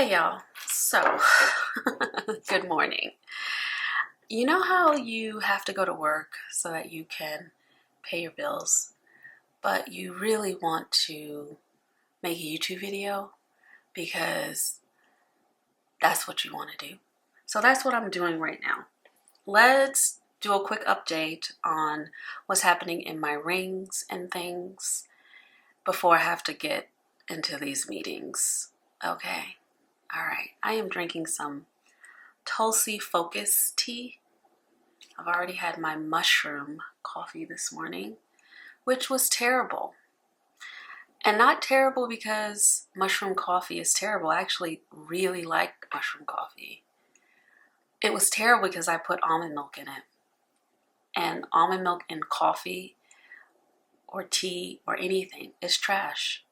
Hey y'all, so good morning. You know how you have to go to work so that you can pay your bills, but you really want to make a YouTube video because that's what you want to do. So that's what I'm doing right now. Let's do a quick update on what's happening in my rings and things before I have to get into these meetings. Okay. All right, I am drinking some Tulsi Focus tea. I've already had my mushroom coffee this morning, which was terrible. And not terrible because mushroom coffee is terrible. I actually really like mushroom coffee. It was terrible because I put almond milk in it. And almond milk in coffee or tea or anything is trash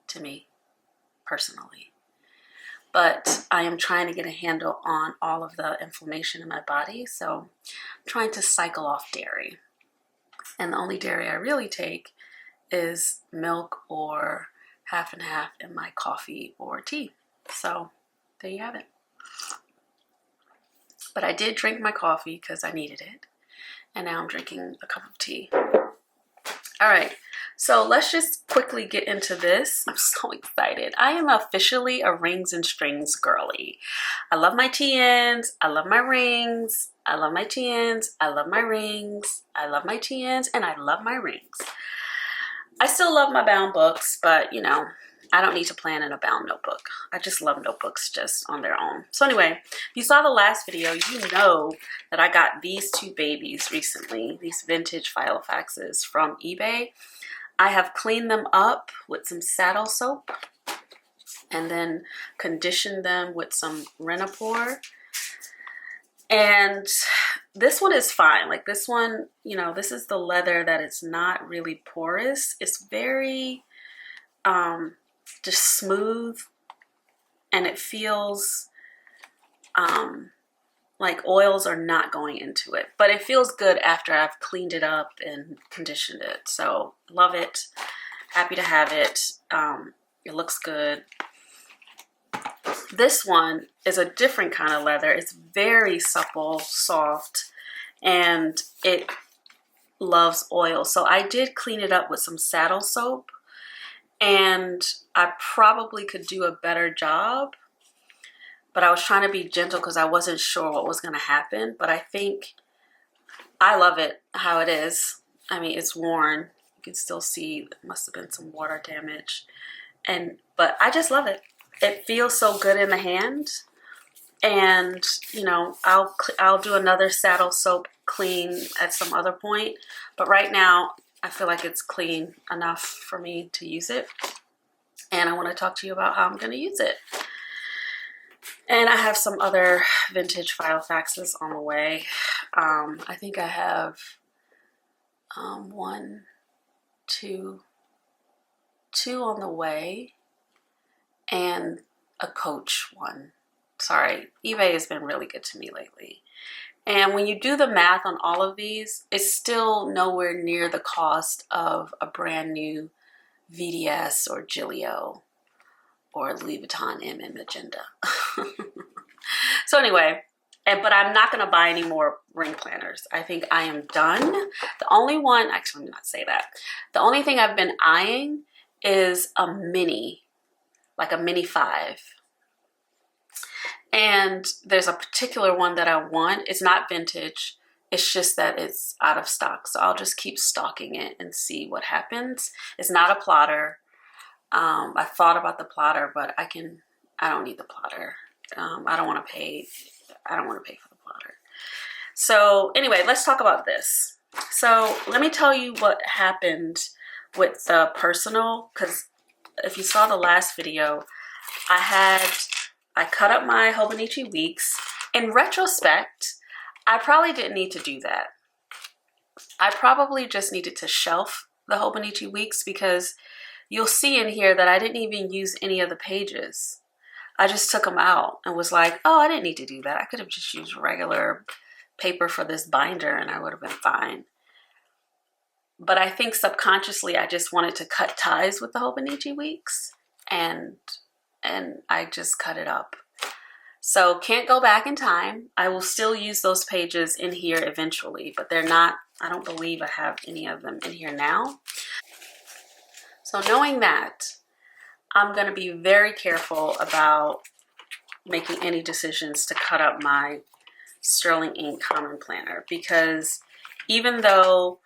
to me, personally. But I am trying to get a handle on all of the inflammation in my body, so I'm trying to cycle off dairy. And the only dairy I really take is milk or half and half in my coffee or tea. So there you have it. But I did drink my coffee because I needed it, and now I'm drinking a cup of tea. All right, so let's just quickly get into this. I'm so excited. I am officially a rings and strings girly. I love my TNs. I love my rings. I love my TNs. I love my rings. I love my TNs, and I love my rings. I still love my bound books, but you know, I don't need to plan in a bound notebook. I just love notebooks just on their own. So anyway, if you saw the last video, you know that I got these two babies recently, these vintage Filofaxes from eBay. I have cleaned them up with some saddle soap and then conditioned them with some Renapur. And this one is fine. Like this one, you know, this is the leather that it's not really porous. It's very just smooth, and it feels like oils are not going into it, but it feels good after I've cleaned it up and conditioned it. So love it, happy to have it. It looks good. This one is a different kind of leather. It's very supple, soft, and it loves oil. So I did clean it up with some saddle soap, and I probably could do a better job, but I was trying to be gentle because I wasn't sure what was going to happen. But I think I love it how it is. I mean, it's worn. You can still see there must have been some water damage, but I just love it. It feels so good in the hand. And you know, I'll do another saddle soap clean at some other point, but right now I feel like it's clean enough for me to use it. And I want to talk to you about how I'm going to use it. And I have some other vintage Filofaxes on the way. I think I have two on the way, and a Coach one. Sorry, eBay has been really good to me lately. And when you do the math on all of these, it's still nowhere near the cost of a brand new VDS or Gillio or Louis Vuitton M Magenta. So anyway, but I'm not going to buy any more ring planners. I think I am done. The only one, actually, let me not say that. The only thing I've been eyeing is a mini, like a mini 5. And there's a particular one that I want. It's not vintage. It's just that it's out of stock. So I'll just keep stalking it and see what happens. It's not a plotter. I thought about the plotter, but I don't need the plotter. I don't want to pay for the plotter. So anyway, let's talk about this. So let me tell you what happened with the personal, because if you saw the last video, I cut up my Hobonichi Weeks. In retrospect, I probably didn't need to do that. I probably just needed to shelf the Hobonichi Weeks, because you'll see in here that I didn't even use any of the pages. I just took them out and was like, oh, I didn't need to do that. I could have just used regular paper for this binder and I would have been fine. But I think subconsciously I just wanted to cut ties with the Hobonichi Weeks, and I just cut it up So can't go back in time. I will still use those pages in here eventually, but they're not, I don't believe I have any of them in here now. So knowing that, I'm going to be very careful about making any decisions to cut up my Sterling Ink Common Planner, because even though,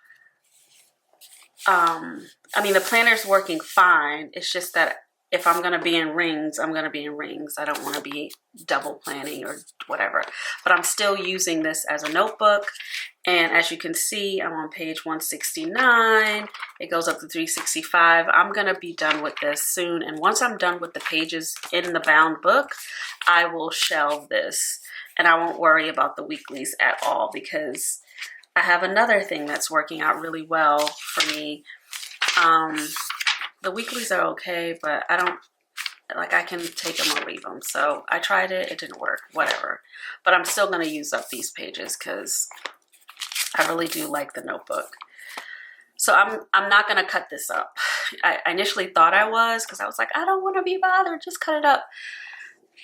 I mean, the planner's working fine, it's just that if I'm going to be in rings, I'm going to be in rings. I don't want to be double planning or whatever, but I'm still using this as a notebook. And as you can see, I'm on page 169. It goes up to 365. I'm going to be done with this soon. And once I'm done with the pages in the bound book, I will shelve this and I won't worry about the weeklies at all, because I have another thing that's working out really well for me. The weeklies are okay, but I don't, like, I can take them or leave them. So I tried it, it didn't work, whatever. But I'm still going to use up these pages because I really do like the notebook. So I'm not going to cut this up. I initially thought I was, because I was like, I don't want to be bothered, just cut it up.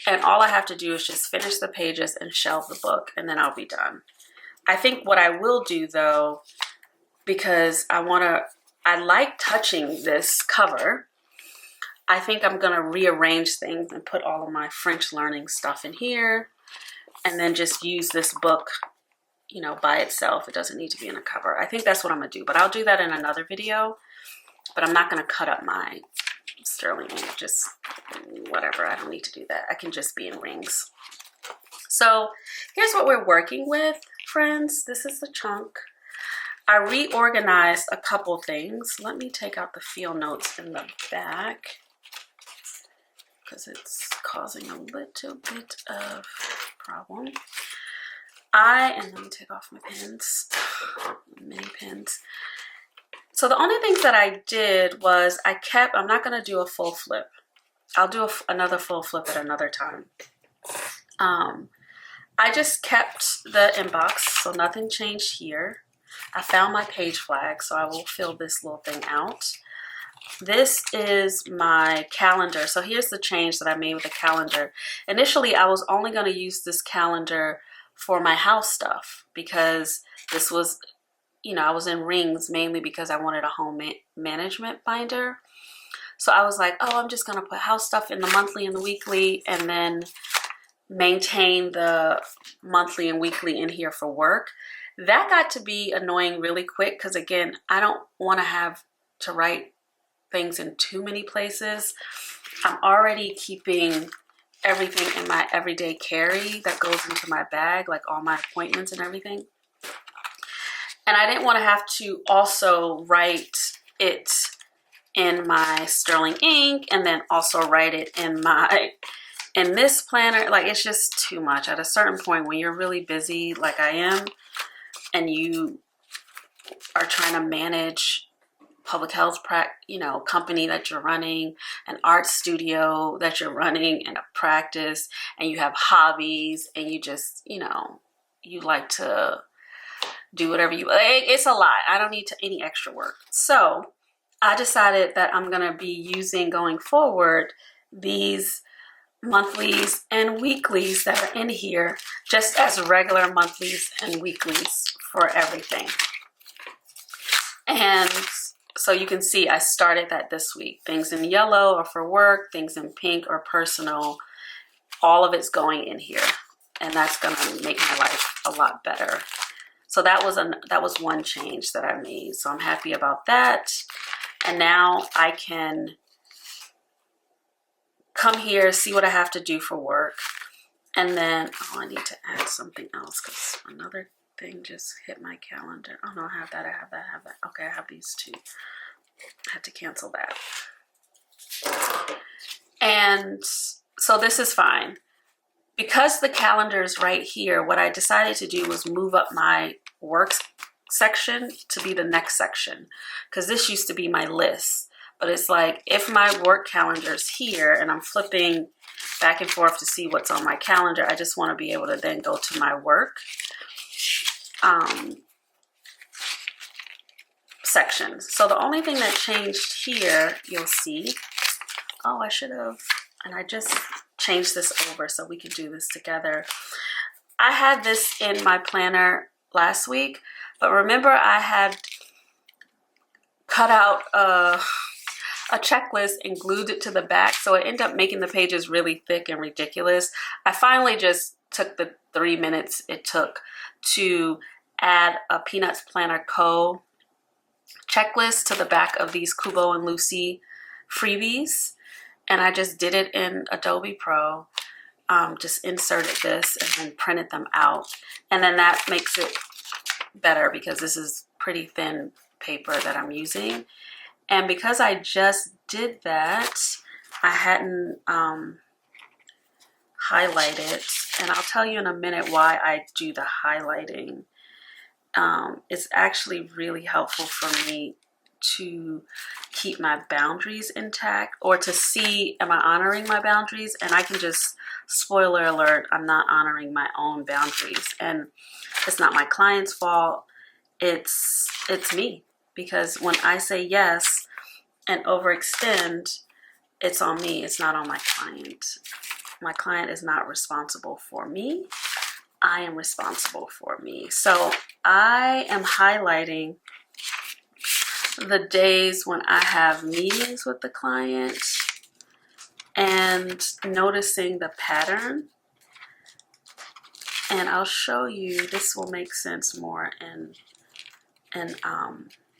And all I have to do is just finish the pages and shelve the book, and then I'll be done. I think what I will do though, because I like touching this cover, I think I'm going to rearrange things and put all of my French learning stuff in here, and then just use this book, you know, by itself. It doesn't need to be in a cover. I think that's what I'm going to do, but I'll do that in another video. But I'm not going to cut up my Sterling Ink, just whatever. I don't need to do that. I can just be in rings. So here's what we're working with, friends. This is the chunk. I reorganized a couple things. Let me take out the field notes in the back, because it's causing a little bit of problem. And let me take off my pins, mini pins. So the only things that I did was I'm not going to do a full flip. I'll do another full flip at another time. I just kept the inbox, so nothing changed here. I found my page flag, so I will fill this little thing out. This is my calendar. So here's the change that I made with the calendar. Initially, I was only going to use this calendar for my house stuff, because this was, you know, I was in rings mainly because I wanted a home management binder. So I was like, oh, I'm just going to put house stuff in the monthly and the weekly, and then maintain the monthly and weekly in here for work. That got to be annoying really quick, because again, I don't want to have to write things in too many places. I'm already keeping everything in my everyday carry that goes into my bag, like all my appointments and everything. And I didn't want to have to also write it in my Sterling Ink and then also write it in this planner. Like, it's just too much. At a certain point, when you're really busy like I am, and you are trying to manage public health company that you're running, an art studio that you're running, and a practice, and you have hobbies, and you just, you like to do whatever you like. It's a lot. I don't need any extra work. So I decided that I'm going to be using, going forward, these monthlies and weeklies that are in here just as regular monthlies and weeklies for everything. And so you can see I started that this week. Things in yellow are for work, things in pink are personal. All of it's going in here, and that's going to make my life a lot better. So that was one change that I made. So I'm happy about that. And now I can come here, see what I have to do for work. And then, I need to add something else, because another thing just hit my calendar. Oh no, I have that. Okay, I have these two. I had to cancel that. And so this is fine. Because the calendar is right here, what I decided to do was move up my work section to be the next section, because this used to be my list. But it's like, if my work calendar is here and I'm flipping back and forth to see what's on my calendar, I just want to be able to then go to my work section. So the only thing that changed here, you'll see, I just change this over so we can do this together. I had this in my planner last week, but remember I had cut out a checklist and glued it to the back, so it ended up making the pages really thick and ridiculous. I finally just took the 3 minutes it took to add a Peanuts Planner Co. checklist to the back of these Kubo and Lucy freebies, and I just did it in Adobe Pro. Just inserted this and then printed them out, and then that makes it better because this is pretty thin paper that I'm using. And because I just did that, I hadn't highlighted, and I'll tell you in a minute why I do the highlighting. It's actually really helpful for me to keep my boundaries intact, or to see, am I honoring my boundaries? And I can just, spoiler alert, I'm not honoring my own boundaries. And it's not my client's fault, it's me. Because when I say yes and overextend, it's on me, it's not on my client. My client is not responsible for me. I am responsible for me. So I am highlighting the days when I have meetings with the client and noticing the pattern. And I'll show you, this will make sense more in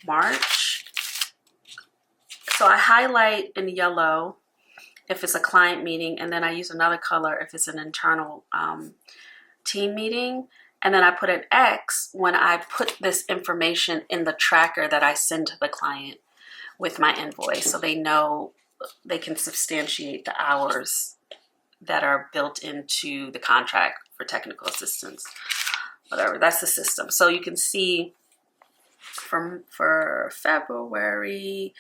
March. So I highlight in yellow if it's a client meeting, and then I use another color if it's an internal team meeting. And then I put an X when I put this information in the tracker that I send to the client with my invoice, so they know they can substantiate the hours that are built into the contract for technical assistance, whatever, that's the system. So you can see for February,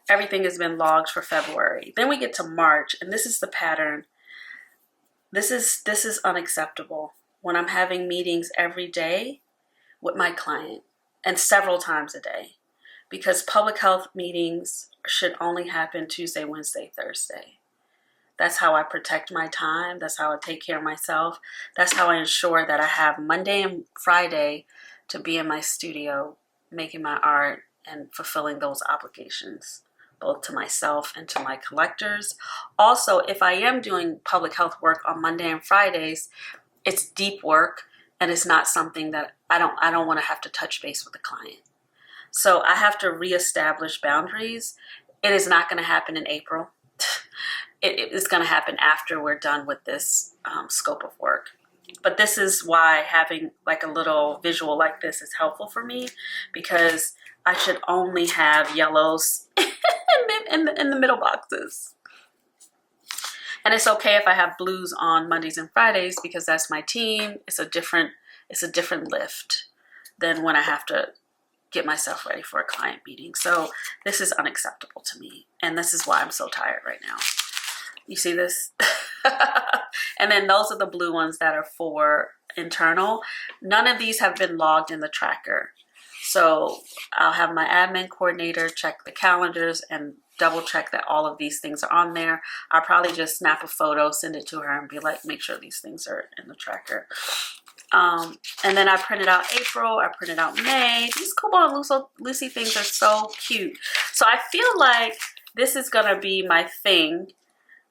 everything has been logged for February. Then we get to March, and this is the pattern. This is unacceptable. When I'm having meetings every day with my client and several times a day, because public health meetings should only happen Tuesday, Wednesday, Thursday. That's how I protect my time. That's how I take care of myself. That's how I ensure that I have Monday and Friday to be in my studio making my art and fulfilling those obligations, both to myself and to my collectors. Also, if I am doing public health work on Monday and Fridays, it's deep work, and it's not something that I don't want to have to touch base with the client. So I have to reestablish boundaries. It is not going to happen in April. It is going to happen after we're done with this scope of work. But this is why having like a little visual like this is helpful for me, because I should only have yellows in the middle boxes. And it's okay if I have blues on Mondays and Fridays, because that's my team. It's a different lift than when I have to get myself ready for a client meeting. So this is unacceptable to me. And this is why I'm so tired right now. You see this? And then those are the blue ones that are for internal. None of these have been logged in the tracker. So I'll have my admin coordinator check the calendars and double check that all of these things are on there. I'll probably just snap a photo, send it to her, and be like, make sure these things are in the tracker. And then I printed out April, I printed out May. These Kubo and Lucy things are so cute. So I feel like this is gonna be my thing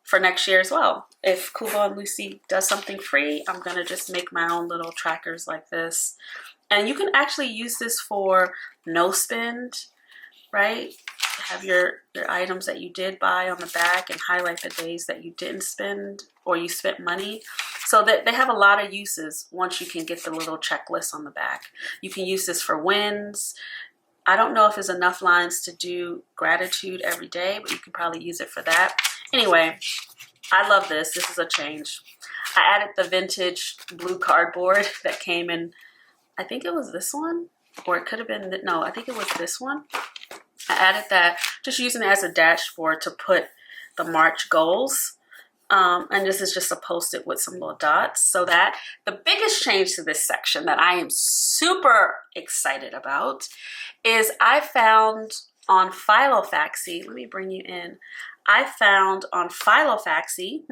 for next year as well. If Kubo and Lucy does something free, I'm gonna just make my own little trackers like this. And you can actually use this for no spend, right? Have your items that you did buy on the back and highlight the days that you didn't spend or you spent money. So that they have a lot of uses once you can get the little checklist on the back. You can use this for wins. I don't know if there's enough lines to do gratitude every day, but you can probably use it for that. Anyway, I love this. This is a change. I added the vintage blue cardboard that came in, I think it was this one, or it could have been, no, I think it was this one. I added that, just using it as a dashboard to put the March goals. And this is just a post-it with some little dots. So that the biggest change to this section that I am super excited about is I found on Filofaxy, let me bring you in. I found on Filofaxy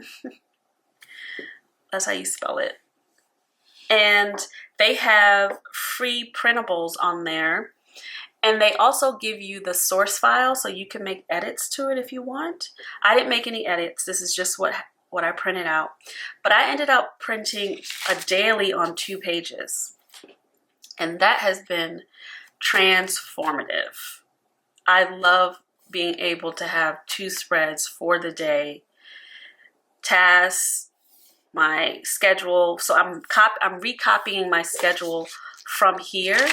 That's how you spell it. And they have free printables on there. And they also give you the source file so you can make edits to it if you want. I didn't make any edits. This is just what I printed out. But I ended up printing a daily on 2 pages. And that has been transformative. I love being able to have 2 spreads for the day, tasks, my schedule. So I'm recopying my schedule from here,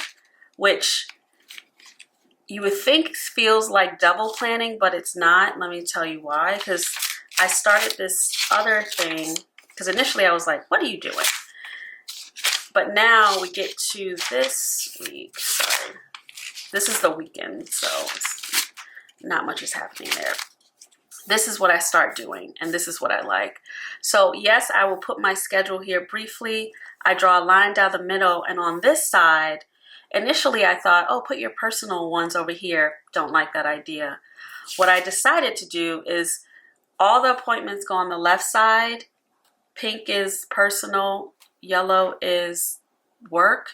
which you would think feels like double planning, but it's not. Let me tell you why. Because I started this other thing, because initially I was like, what are you doing? But now we get to this week. Sorry. This is the weekend, so not much is happening there. This is what I start doing, and this is what I like. So yes, I will put my schedule here briefly. I draw a line down the middle, and on this side, initially I thought, oh, put your personal ones over here. Don't like that idea. What I decided to do is all the appointments go on the left side. Pink is personal, yellow is work.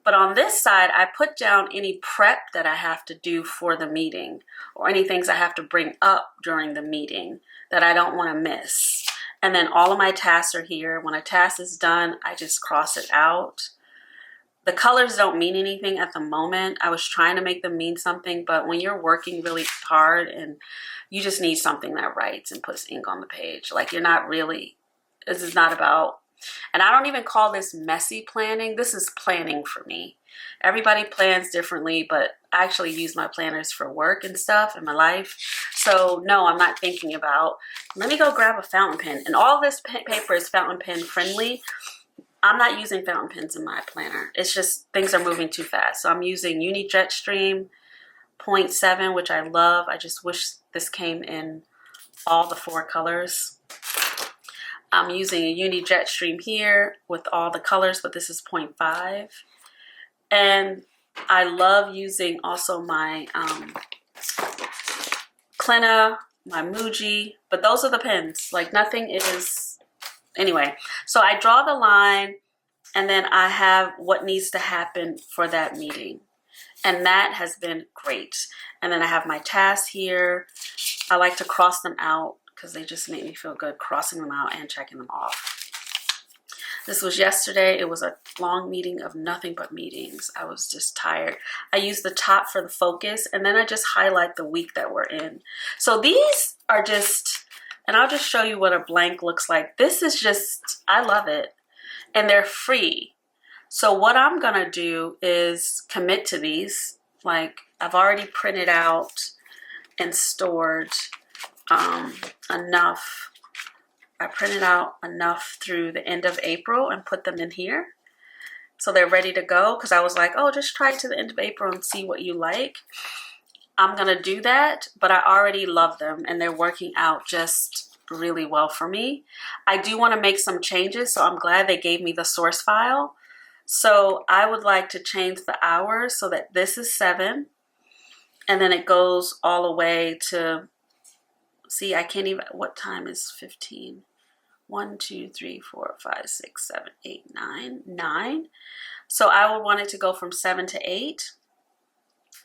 But on this side, I put down any prep that I have to do for the meeting or any things I have to bring up during the meeting that I don't want to miss. And then all of my tasks are here. When a task is done, I just cross it out. The colors don't mean anything at the moment. I was trying to make them mean something, but when you're working really hard and you just need something that writes and puts ink on the page, like you're not really, this is not about, and I don't even call this messy planning. This is planning for me. Everybody plans differently, but I actually use my planners for work and stuff in my life. So no, I'm not thinking about, let me go grab a fountain pen. And all this paper is fountain pen friendly. I'm not using fountain pens in my planner. It's just things are moving too fast. So I'm using Uni Jetstream 0.7, which I love. I just wish this came in all the 4 colors. I'm using a Uni Jetstream here with all the colors, but this is 0.5. And I love using also my Klena, my Muji, but those are the pens. Like nothing is, anyway. So I draw the line and then I have what needs to happen for that meeting. And that has been great. And then I have my tasks here. I like to cross them out because they just make me feel good crossing them out and checking them off. This was yesterday. It was a long meeting of nothing but meetings. I was just tired. I use the top for the focus and then I just highlight the week that we're in. So these are just, and I'll just show you what a blank looks like. This is just, I love it. And they're free. So what I'm gonna do is commit to these. Like I've already printed out and stored enough. I printed out enough through the end of April and put them in here. So they're ready to go because I was like, oh, just try to the end of April and see what you like. I'm gonna do that, but I already love them and they're working out just really well for me. I do want to make some changes, so I'm glad they gave me the source file. So I would like to change the hours so that this is 7 and then it goes all the way to, see, I can't even, what time is 15? 1, 2, 3, 4, 5, 6, 7, 8, 9. So I would want it to go from 7 to 8.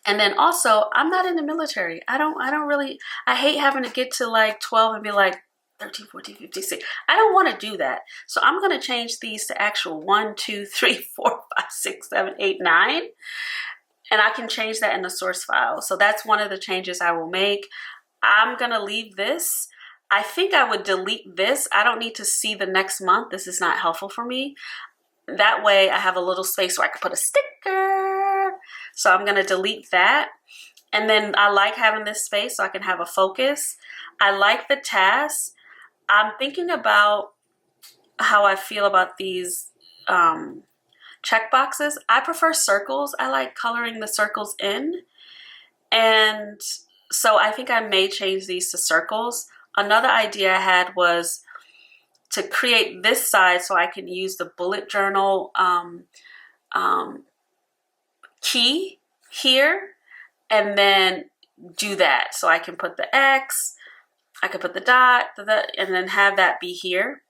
And then also, I'm not in the military. I don't really, I hate having to get to like 12 and be like 13, 14, 15, 16. I don't want to do that. So I'm going to change these to actual 1, 2, 3, 4, 5, 6, 7, 8, 9. And I can change that in the source file. So that's one of the changes I will make. I'm going to leave this. I think I would delete this. I don't need to see the next month. This is not helpful for me. That way I have a little space where I can put a sticker. So I'm going to delete that. And then I like having this space so I can have a focus. I like the tasks. I'm thinking about how I feel about these check boxes. I prefer circles. I like coloring the circles in. And so I think I may change these to circles. Another idea I had was to create this side so I can use the bullet journal key here and then do that. So I can put the X, I could put the dot, and then have that be here.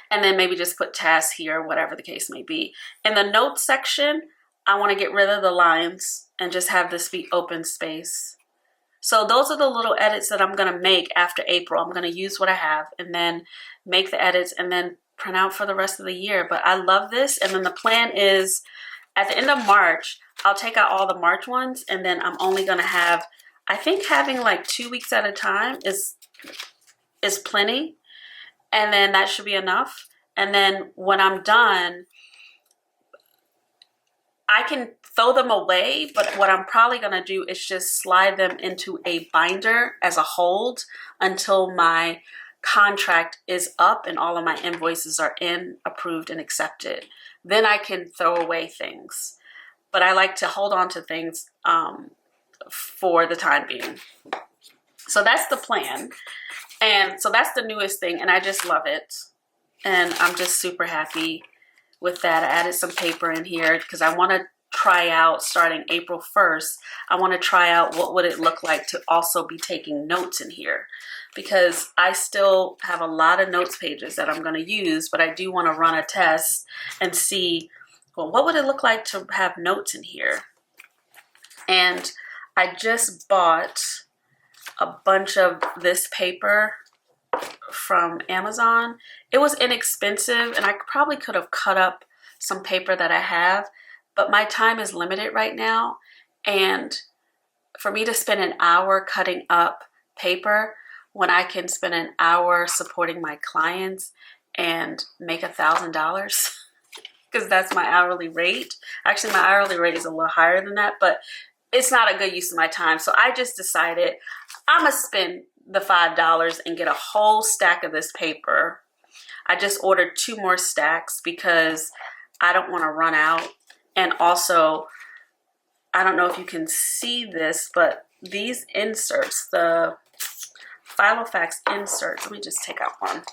and then maybe just put tasks here, whatever the case may be. In the notes section, I want to get rid of the lines and just have this be open space. So those are the little edits that I'm going to make after April. I'm going to use what I have and then make the edits and then print out for the rest of the year. But I love this. And then the plan is at the end of March, I'll take out all the March ones, and then I'm only going to have, I think having like 2 weeks at a time is plenty. And then that should be enough. And then when I'm done, I can throw them away, but what I'm probably going to do is just slide them into a binder as a hold until my contract is up and all of my invoices are in, approved, and accepted. Then I can throw away things. But I like to hold on to things for the time being. So that's the plan. And so that's the newest thing, and I just love it. And I'm just super happy with that. I added some paper in here because I want to try out, starting April 1st, I want to try out what would it look like to also be taking notes in here, because I still have a lot of notes pages that I'm going to use, but I do want to run a test and see, well, what would it look like to have notes in here? And I just bought a bunch of this paper from Amazon. It was inexpensive, and I probably could have cut up some paper that I have, but my time is limited right now, and for me to spend an hour cutting up paper when I can spend an hour supporting my clients and make $1,000, because that's my hourly rate. Actually, my hourly rate is a little higher than that, but it's not a good use of my time. So I just decided I'm going to spend the $5 and get a whole stack of this paper. I just ordered 2 more stacks because I don't want to run out. And also, I don't know if you can see this, but these inserts, the Filofax inserts, let me just take out one.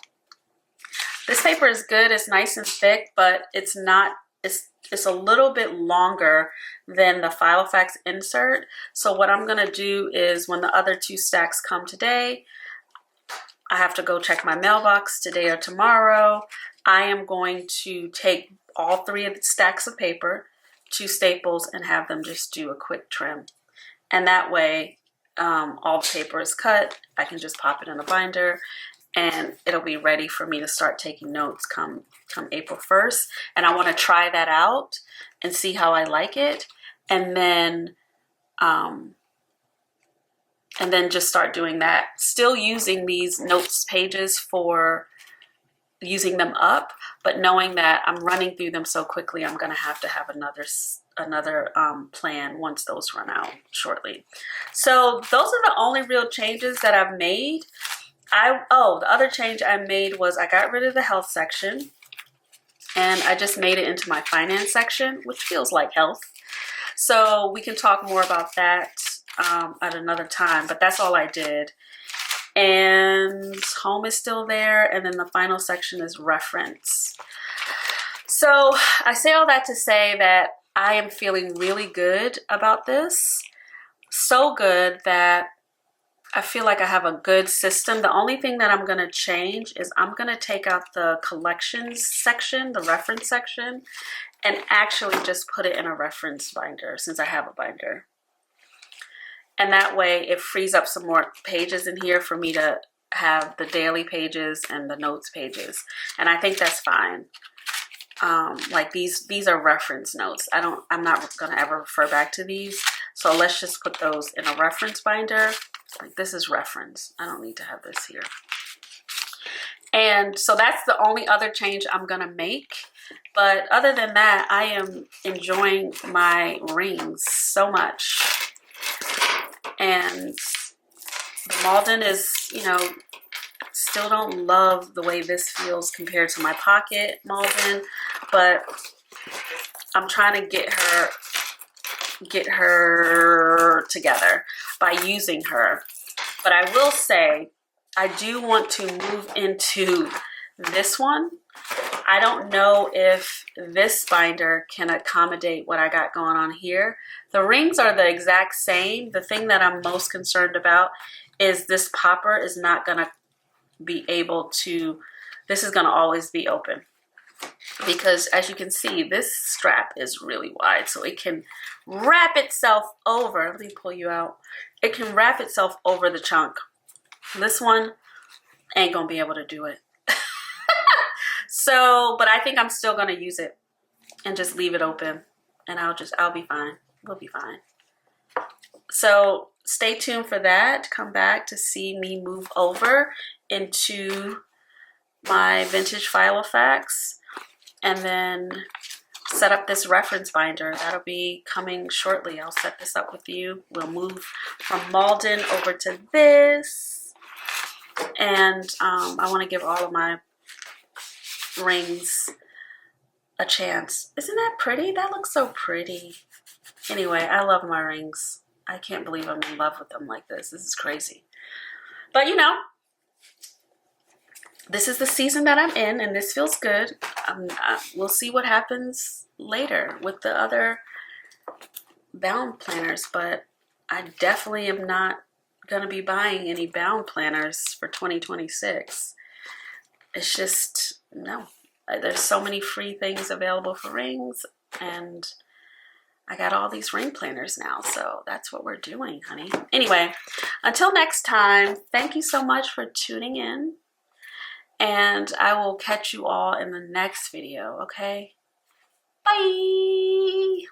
This paper is good, it's nice and thick, but it's not, it's a little bit longer than the Filofax insert. So what I'm gonna do is when the other 2 stacks come today, I have to go check my mailbox today or tomorrow. I am going to take all 3 of the stacks of paper, 2 staples, and have them just do a quick trim. And that way, all the paper is cut. I can just pop it in a binder, and it'll be ready for me to start taking notes come April 1st. And I want to try that out and see how I like it, and then just start doing that. Still using these notes pages for using them up, but knowing that I'm running through them so quickly, I'm going to have another plan once those run out shortly. So those are the only real changes that I've made. The other change I made was I got rid of the health section and I just made it into my finance section, which feels like health. So we can talk more about that at another time, but that's all I did. And home is still there, and then the final section is reference. So I say all that to say that I am feeling really good about this. So good that I feel like I have a good system. The only thing that I'm going to change is I'm going to take out the collections section, the reference section, and actually just put it in a reference binder since I have a binder. And that way it frees up some more pages in here for me to have the daily pages and the notes pages. And I think that's fine. Like these are reference notes. I'm not gonna ever refer back to these. So let's just put those in a reference binder. Like this is reference. I don't need to have this here. And so that's the only other change I'm gonna make. But other than that, I am enjoying my rings so much. And the Malden is, still don't love the way this feels compared to my pocket Malden, but I'm trying to get her together by using her. But I will say, I do want to move into this one. I don't know if this binder can accommodate what I got going on here. The rings are the exact same. The thing that I'm most concerned about is this popper is not going to be able to, this is going to always be open. Because as you can see, this strap is really wide, so it can wrap itself over. Let me pull you out. It can wrap itself over the chunk. This one ain't gonna be able to do it. So, but I think I'm still gonna use it and just leave it open, and I'll be fine. We'll be fine. So stay tuned for that. Come back to see me move over into my vintage Filofax and then set up this reference binder. That'll be coming shortly. I'll set this up with you. We'll move from Malden over to this. And I want to give all of my rings a chance. Isn't that pretty? That looks so pretty. Anyway, I love my rings. I can't believe I'm in love with them like this. This is crazy. But you know, this is the season that I'm in, and this feels good. We'll see what happens later with the other bound planners, but I definitely am not going to be buying any bound planners for 2026. It's just, no. There's so many free things available for rings, and I got all these ring planners now, so that's what we're doing, honey. Anyway, until next time, thank you so much for tuning in. And I will catch you all in the next video, okay? Bye!